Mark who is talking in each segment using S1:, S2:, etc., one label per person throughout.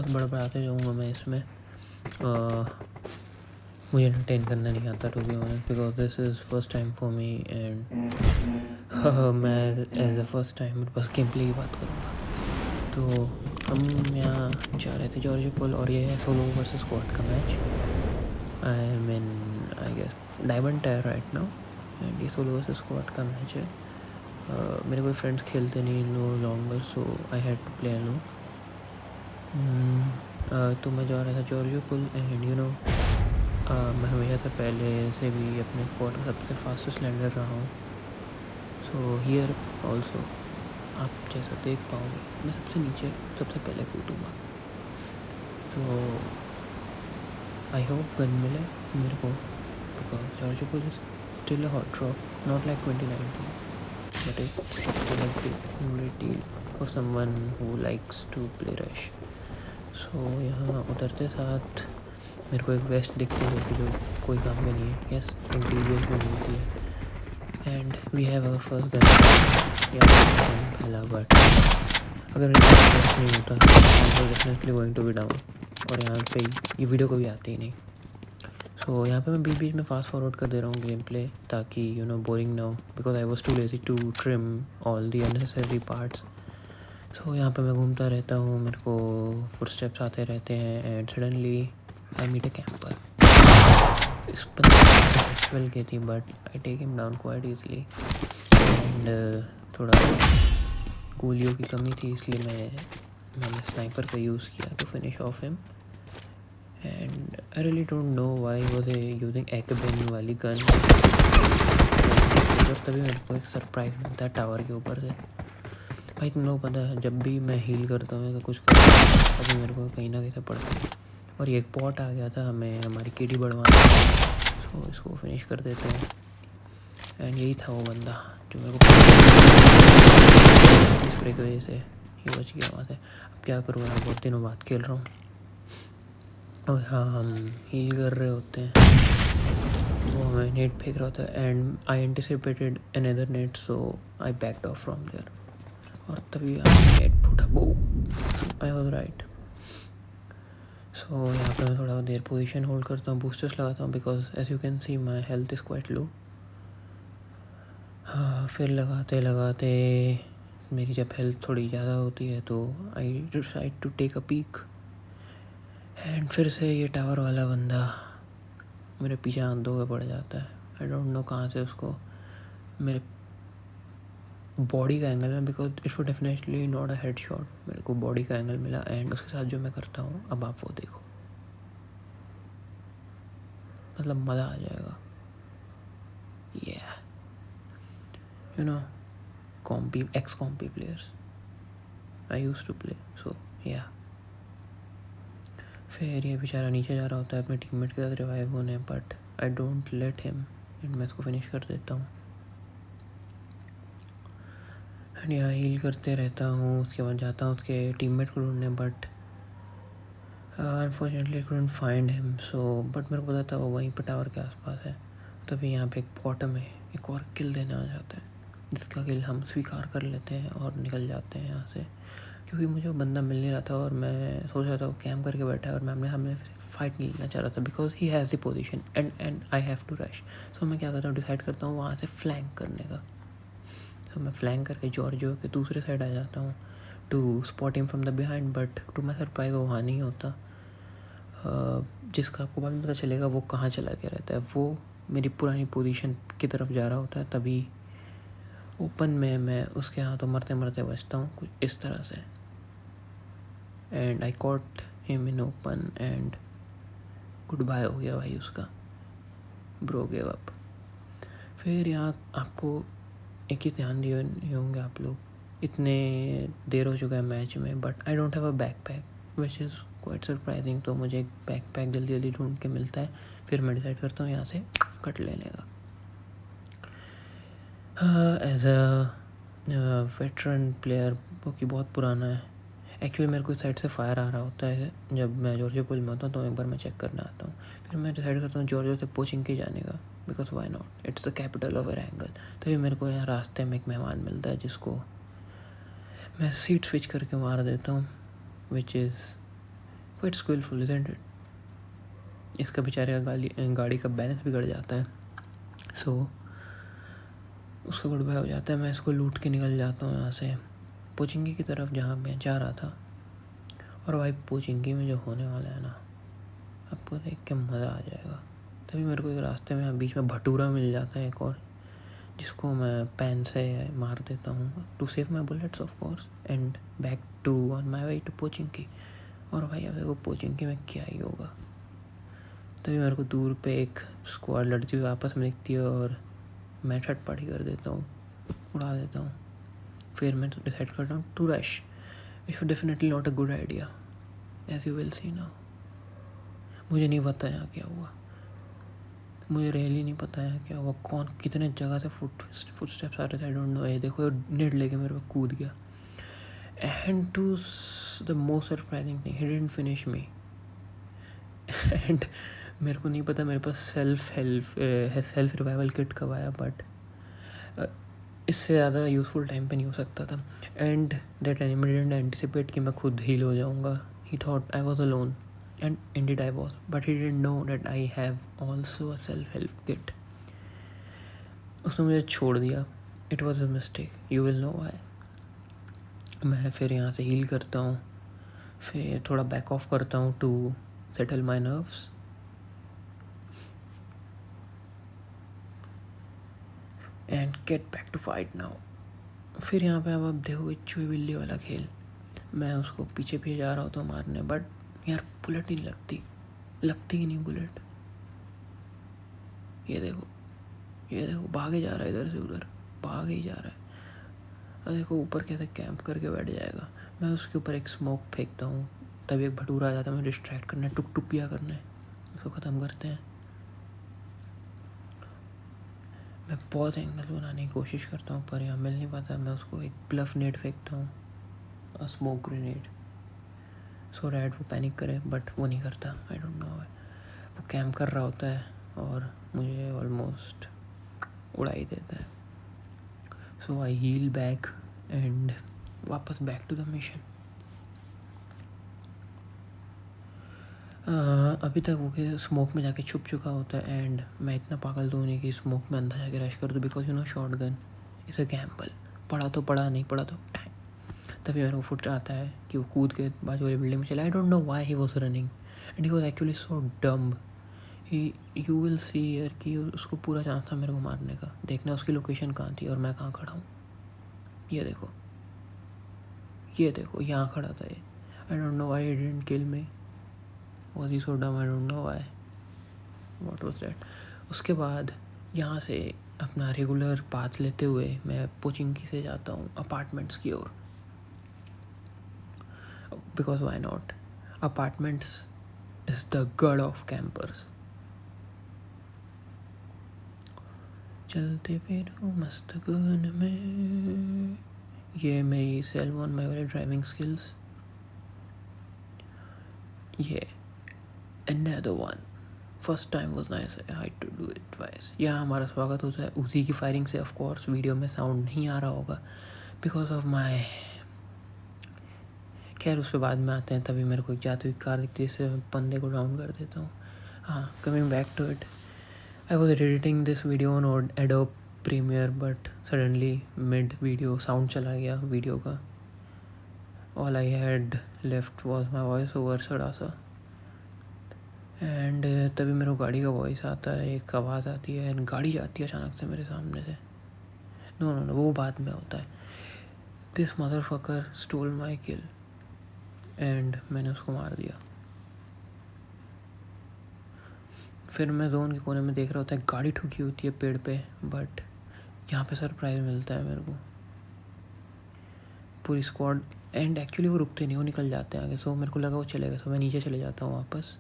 S1: बहुत बड़बड़ाते जाऊँगा मैं इसमें। मुझे एंटरटेन करना नहीं आता to be honest, because this is first time for me and मैं एज अ फर्स्ट टाइम बस गेम प्ले की बात करूँगा। तो हम यहाँ जा रहे थे जॉर्जिया पोल और ये है सोलो वर्सेस स्क्वाड का match. I mean I guess diamond tier right now and ये सोलो वर्सेस स्क्वाड का मैच है। मेरे कोई फ्रेंड्स खेलते नहीं no longer, so I had to play alone. तो मैं जा रहा था जॉर्जिया पोल एंड मैं हमेशा से पहले से भी अपने स्क्वाड का सबसे फास्टेस्ट लैंडर रहा हूँ। सो हियर ऑल्सो आप जैसा देख पाओगे मैं सबसे नीचे सबसे पहले कूदूँगा। तो आई होप गन मिले मेरे को, because Georgopol is still a hot drop, not like 2019, but it's still a great deal for someone who likes to play rush. So यहाँ उतरते साथ मेरे को एक वेस्ट दिखती है जो कोई काम में नहीं है। यस एक DBS में मिलती है and we have our first gun या पहला, बट अगर वेस्ट नहीं होता तो definitely going to be down. और यहाँ पे ये वीडियो को भी आती ही नहीं। सो यहाँ पे मैं बीच बीच में फास्ट फॉरवर्ड कर दे रहा हूँ गेम प्ले, ताकि बोरिंग ना हो, because I was too lazy to trim all the unnecessary parts. So यहाँ पे मैं घूमता रहता हूँ, मेरे को फुटस्टेप्स आते रहते हैं and suddenly I meet a camper. इस फेस्टिवल की थी but I take him down quite easily and थोड़ा गोलियों की कमी थी, इसलिए मैंने स्नाइपर का यूज़ किया to finish off him. And I really don't know why was I using एकबेन वाली गन। और तभी मेरे को एक सरप्राइज मिलता है टावर के ऊपर से। भाई तुम लोग पता है जब भी मैं हील करता हूँ या कुछ करता हूँ तभी मेरे को कहीं ना कहीं से पड़ता है। और ये एक पॉट आ गया था, हमें हमारी केडी बढ़वानी है, तो इसको फिनिश कर देते हैं। एंड यही था वो बंदा जो मेरे को स्प्रे की वजह से ये बच गया वहाँ से। अब क्या करूँ यार, बहुत दिनों बाद खेल रहा हूँ। और हाँ हम हील कर रहे होते हैं, वो हमें नेट फेंक रहा होता है and I anticipated another nade, so I backed off from there. और तभी नेट फूटा, बो आई वाज राइट। सो यहाँ पे मैं थोड़ा देर पोजीशन होल्ड करता हूँ, बूस्टर्स लगाता हूँ, because as you can see my health is quite low. हाँ फिर लगाते लगाते मेरी जब हेल्थ थोड़ी ज़्यादा होती है तो I decide to take a peek and फिर से ये टावर वाला बंदा मेरे पीछे आंधों का पड़ जाता है। आई डोंट नो कहाँ से उसको मेरे बॉडी का एंगल है, because it was definitely not a head shot, मेरे को बॉडी का एंगल मिला एंड उसके साथ जो मैं करता हूँ अब आप वो देखो, मतलब मज़ा आ जाएगा। You know compy ex compy players I use to play, so yeah. फिर ये बेचारा नीचे जा रहा होता है अपने टीममेट के साथ रिवाइव होने, but I don't let him and मैं इसको फिनिश कर देता हूँ एंड यहाँ हील करते रहता हूँ। उसके बाद जाता हूँ उसके टीममेट को ढूंढने, but unfortunately couldn't find him. So but मेरे को पता था वो वहीं पर टावर के आसपास है। तभी यहाँ पे एक बॉटम है, एक और किल देने आ जाता है, जिसका किल हम स्वीकार कर लेते हैं और निकल जाते हैं यहाँ से, क्योंकि मुझे वो बंदा मिल नहीं रहा था और मैं सोच रहा था वो कैम करके बैठा है और मैं हमने फाइट नहीं लेना चाह रहा था, because he has the position and I have to rush. सो मैं क्या करता हूँ, डिसाइड करता हूँ वहाँ से फ्लैंक करने का। सो मैं फ्लैंक करके जॉर्जियो के दूसरे साइड आ जाता हूँ to spot him from the behind, but to my surprise वो वहाँ नहीं होता। जिसका आपको बाद में पता चलेगा वो कहाँ चला गया रहता है, वो मेरी पुरानी पोजीशन की तरफ जा रहा होता है। तभी ओपन में मैं उसके हाथों मरते मरते बचता हूँ कुछ इस तरह से, and I caught him in open and good bye हो गया भाई उसका, ब्रो गिव अप। फिर यहाँ आपको एक ही ध्यान दिए होंगे आप लोग, इतने देर हो चुका है मैच में but I don't have a back pack which is quite surprising. तो मुझे एक बैक पैक जल्दी जल्दी ढूंढ के मिलता है, फिर मैं डिसाइड करता हूँ यहाँ से कट लेने का। एज अ वेटरन प्लेयर वो कि बहुत पुराना है, एक्चुअली मेरे को इस साइड से फायर आ रहा होता है जब मैं जॉर्जिया पुल में होता हूँ, तो एक बार मैं चेक करने आता हूँ। फिर मैं डिसाइड करता हूँ जॉर्जिया से पोचिंग के जाने का, because why not, it's the capital of Erangel. तभी मेरे को यहाँ रास्ते में एक मेहमान मिलता है जिसको मैं सीट स्विच करके मार देता हूँ, which is quite skilful isn't it. इसका बेचारे का गाड़ी का बैलेंस बिगड़ जाता है, सो उसका गुड बाय हो जाता है। मैं इसको लूट के निकल जाता हूँ यहाँ से पोचिंगी की तरफ जहाँ मैं जा रहा था। और भाई पोचिंगी में जो होने वाला है ना, आपको देख के मज़ा आ जाएगा। तभी मेरे को एक रास्ते में बीच में भटूरा मिल जाता है एक और, जिसको मैं पेन से मार देता हूँ to save my bullets of course and back to on my way to Pochinki. और भाई अब देखो पोचिंगी में क्या ही होगा। तभी मेरे को दूर पे एक स्क्वाड लड़ती हुई आपस में दिखती है और मैं छटपटी कर देता हूँ, उड़ा देता हूँ। फिर मैं डिसाइड करता हूँ to rush, which definitely not a good idea as you will see now. मुझे नहीं पता यहाँ क्या हुआ, मुझे रियली नहीं पता यहाँ क्या हुआ, कौन कितने जगह से फुट स्टेप्स आ रहे थे, आई डोंट नो। ये देखो नेट लेके मेरे पे कूद गया। And to the most surprising thing, he didn't finish me. And मेरे को नहीं पता मेरे पास सेल्फ रिवाइवल किट कब आया, बट इससे ज़्यादा यूज़फुल टाइम पे नहीं हो सकता था। And that enemy didn't anticipate कि मैं खुद हील हो जाऊँगा। ही thought I was alone and Indeed I was, but he didn't know that I have also a self help kit. उसने मुझे छोड़ दिया। It was a mistake, you will know why. मैं फिर यहाँ से हील करता हूँ, फिर थोड़ा बैक ऑफ करता हूँ to settle my nerves and get back to fight now. फिर यहाँ पे अब देखोगे चूहे बिल्ली वाला खेल। मैं उसको पीछे पीछे जा रहा होता हूँ मारने, बट यार बुलेट नहीं लगती ही नहीं बुलेट। ये देखो भागे जा रहा है, इधर से उधर भागे ही जा रहा है। और देखो ऊपर कैसे कैंप करके बैठ जाएगा। मैं उसके ऊपर एक स्मोक फेंकता हूँ, तभी एक भटूरा आ जाता है। मैं डिस्ट्रैक्ट करना है, टुक किया करना है, उसको ख़त्म करते हैं। मैं बहुत एंगल बनाने की कोशिश करता हूँ पर यहाँ मिल नहीं पाता। मैं उसको एक ब्लफ नेट फेंकता हूँ, स्मोक ग्रेनेड, सो डैट वो पैनिक करे, बट वो नहीं करता। आई डोंट नो, वो कैम्प कर रहा होता है और मुझे ऑलमोस्ट उड़ा ही देता है। सो आई हील बैक एंड वापस बैक टू द मिशन। अभी तक वो स्मोक में जाके छुप चुका होता है एंड मैं इतना पागल तो नहीं कि स्मोक में अंदर जाके रश कर दूँ, because you know short gun is a gamble. पड़ा तो पड़ा, नहीं पड़ा तो टाइम। तभी मेरे को फुट आता है कि वो कूद के बाजू वाली बिल्डिंग में चला। आई don't know why he was running and he was actually so dumb. He you will सी यार कि उसको पूरा चांस था मेरे को मारने का। देखना उसकी लोकेशन कहाँ थी और मैं कहाँ खड़ा हूँ। ये देखो यहाँ खड़ा था ये। आई don't know why he didn't kill me. Was he so dumb? I don't know why. What was that? उसके बाद यहाँ से अपना रेगुलर पाथ लेते हुए मैं पोचिंकी से जाता हूँ अपार्टमेंट्स की ओर, because why not. Apartments is the गढ़ ऑफ कैंपर्स। चलते फिरो मस्त गन में, ये मेरी सेल्फ ऑन माई वाली ड्राइविंग स्किल्स। ये another one. First time was nice, I had to do it twice. यहाँ हमारा स्वागत होता है उसी की फायरिंग से। ऑफ कोर्स वीडियो में साउंड नहीं आ रहा होगा बिकॉज ऑफ माई, खैर उस पर बाद में आते हैं। तभी मेरे को एक जाती हुई कार दिखती है, इससे मैं बंदे को डाउन कर देता हूँ। हाँ, coming back to it, I was editing this video on Adobe Premiere, but suddenly mid video sound चला गया वीडियो का। All I had left was my voice over सड़ा सा। एंड तभी मेरे को गाड़ी का वॉइस आता है, एक आवाज़ आती है एंड गाड़ी जाती है अचानक से मेरे सामने से। नो वो बाद में होता है। This motherfucker stole my kill and मैंने उसको मार दिया। फिर मैं जोन के कोने में देख रहा होता है, गाड़ी ठुकी होती है पेड़ पे, बट यहाँ पे सरप्राइज़ मिलता है मेरे को। पूरी स्क्वाड, एंड एक्चुअली वो रुकते नहीं, वो निकल जाते हैं आगे। सो मेरे को लगा वो चलेगा, सो मैं नीचे चले जाता हूँ वापस।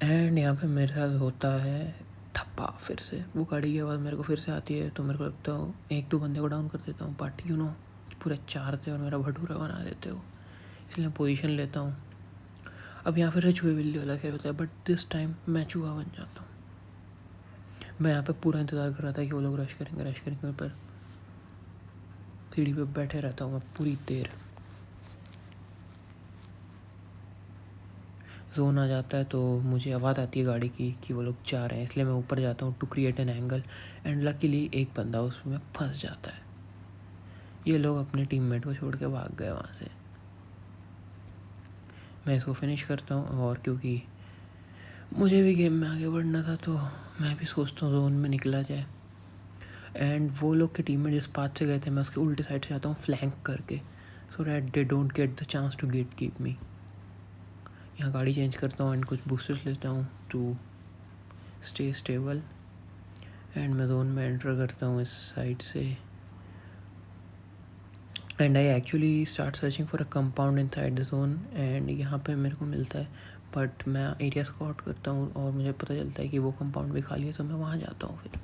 S1: एंड यहाँ पे मेरे साथ होता है थप्पा। फिर से वो गाड़ी की आवाज़ मेरे को फिर से आती है, तो मेरे को लगता है एक दो बंदे को डाउन कर देता हूँ, बट यू नो पूरे 4 थे और मेरा भटूरा बना देते हो, इसलिए पोजीशन लेता हूँ। अब यहाँ फिर चूहे बिल्ली वाला खेल होता है, बट दिस टाइम मैं चूहा बन जाता हूँ। मैं यहाँ पे पूरा इंतज़ार कर रहा था कि वो लोग रश करेंगे पर सीढ़ी पे बैठे रहता हूँ मैं पूरी देर। जोन आ जाता है तो मुझे आवाज़ आती है गाड़ी की कि वो लोग जा रहे हैं, इसलिए मैं ऊपर जाता हूँ to create an angle, and luckily एक बंदा उसमें फंस जाता है। ये लोग अपने टीममेट को छोड़ के भाग गए वहाँ से। मैं इसको फिनिश करता हूँ, और क्योंकि मुझे भी गेम में आगे बढ़ना था तो मैं भी सोचता हूँ जोन में निकला जाए। एंड वो लोग के टीममेट जिस पाथ से गए थे मैं उसके उल्टे साइड से जाता हूँ फ्लैंक करके, so that they don't get the chance to get keep me. यहाँ गाड़ी चेंज करता हूँ एंड कुछ बूस्टर्स लेता हूँ टू स्टे स्टेबल, एंड मैं जोन में एंटर करता हूँ इस साइड से। And I actually start searching for a compound in side the zone, and यहाँ पे मेरे को मिलता है, बट मैं एरिया स्कॉट करता हूँ और मुझे पता चलता है कि वो कंपाउंड भी खाली है, तो मैं वहाँ जाता हूँ फिर,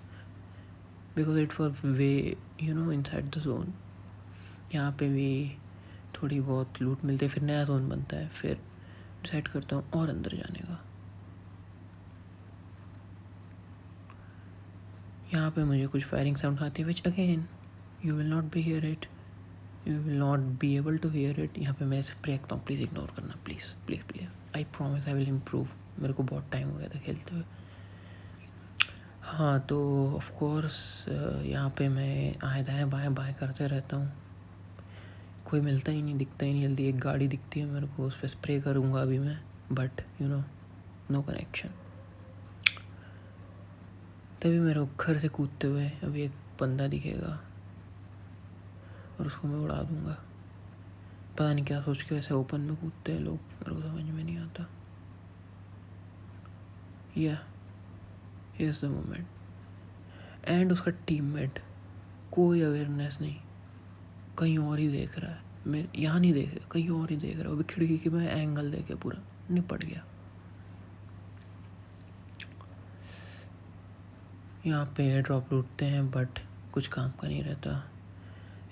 S1: because it for way in side the zone. यहाँ पे भी थोड़ी बहुत लूट मिलती है, फिर नया जोन बनता है, फिर डिसाइड करता हूँ और अंदर जाने का। यहाँ पे मुझे कुछ फायरिंग साउंड आती है, which again you will not be hear it, you will not be able to hear it. यहाँ पे मैं स्प्रे करता हूँ, प्लीज़ इग्नोर करना, please please please, I promise I will improve. मेरे को बहुत टाइम हो गया था खेलते हुए। हाँ, तो ऑफ कोर्स यहाँ पे मैं आए दाएँ बाएँ बाएँ करते रहता हूँ, कोई मिलता ही नहीं, दिखता ही नहीं जल्दी। एक गाड़ी दिखती है मेरे को, उस पर स्प्रे करूँगा अभी मैं, बट नो कनेक्शन। तभी मेरे को घर से कूदते हुए अभी एक बंदा दिखेगा और उसको मैं उड़ा दूँगा। पता नहीं क्या सोच के ऐसे ओपन में कूदते हैं लोग, मेरे को समझ में नहीं आता। या हियर्स द मोमेंट, एंड उसका टीममेट कोई अवेयरनेस नहीं, कहीं और ही देख रहा है, मेरे यहाँ नहीं देख रहा, कहीं और ही देख रहा है। वो भी खिड़की की मैं एंगल देखे पूरा निपट गया। यहाँ पे एयर ड्रॉप लूटते हैं बट कुछ काम का नहीं रहता,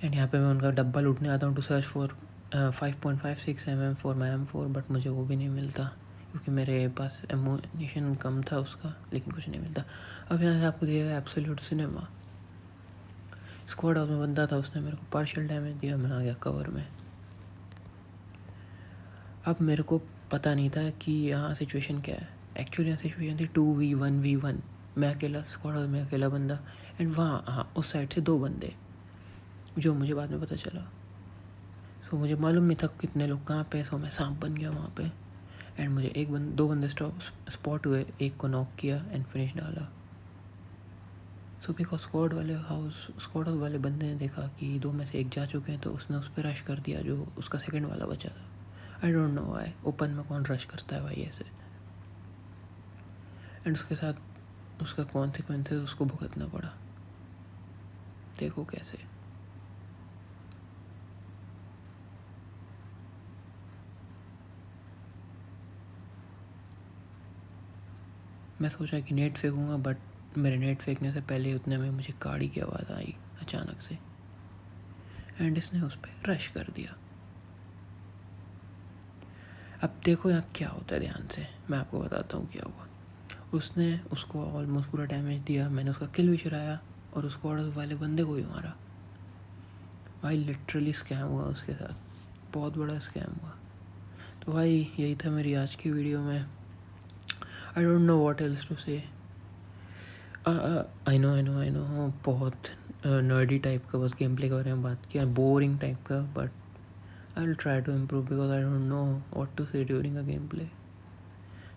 S1: एंड यहाँ पे मैं उनका डब्बा लूटने आता हूँ to search for 5.56 mm for my M4, but मुझे वो भी नहीं मिलता क्योंकि मेरे पास एमोनिशन कम था उसका, लेकिन कुछ नहीं मिलता। अब यहाँ से आपको दिएगा एब्सोल्यूट सिनेमा। स्क्वाड हाउस में बंदा था, उसने मेरे को पार्शियल डैमेज दिया, मैं आ गया कवर में। अब मेरे को पता नहीं था कि यहाँ सिचुएशन क्या है। एक्चुअली यहाँ सिचुएशन थी 2v1v1, मैं अकेला स्क्वाड हाउस में अकेला बंदा, एंड वहाँ हाँ उस साइड से 2 बंदे, जो मुझे बाद में पता चला। सो मुझे मालूम नहीं था कितने लोग कहाँ पे, सो मैं सांप बन गया वहाँ पे, एंड मुझे 2 बंदे स्पॉट हुए, एक को नॉक किया एंड फिनिश डाला। सो बिकॉज स्क्वाड हाउस वाले बंदे ने देखा कि 2 में से एक जा चुके हैं, तो उसने उस पर रश कर दिया जो उसका सेकंड वाला बचा था। आई डोंट नो व्हाई, ओपन में कौन रश करता है भाई ऐसे, एंड उसके साथ उसका कॉन्सिक्वेंसेस उसको भुगतना पड़ा। देखो कैसे। मैं सोचा कि नेट फेंकूँगा, बट मेरे नेट फेंकने से पहले उतने में मुझे गाड़ी की आवाज़ आई अचानक से, एंड इसने उस पर रश कर दिया। अब देखो यहाँ क्या होता है, ध्यान से मैं आपको बताता हूँ क्या हुआ। उसने उसको ऑलमोस्ट पूरा डैमेज दिया, मैंने उसका किल भी चुराया और उसको ऑर्डर वाले बंदे को भी मारा। भाई लिटरली स्कैम हुआ उसके साथ, बहुत बड़ा स्कैम हुआ। तो भाई यही था मेरी आज की वीडियो में। I don't know what else to say. I know बहुत नर्डी टाइप का बस गेम प्ले के बारे में बात किया, बोरिंग टाइप का, but I will try to improve because I don't know what to say during a game play.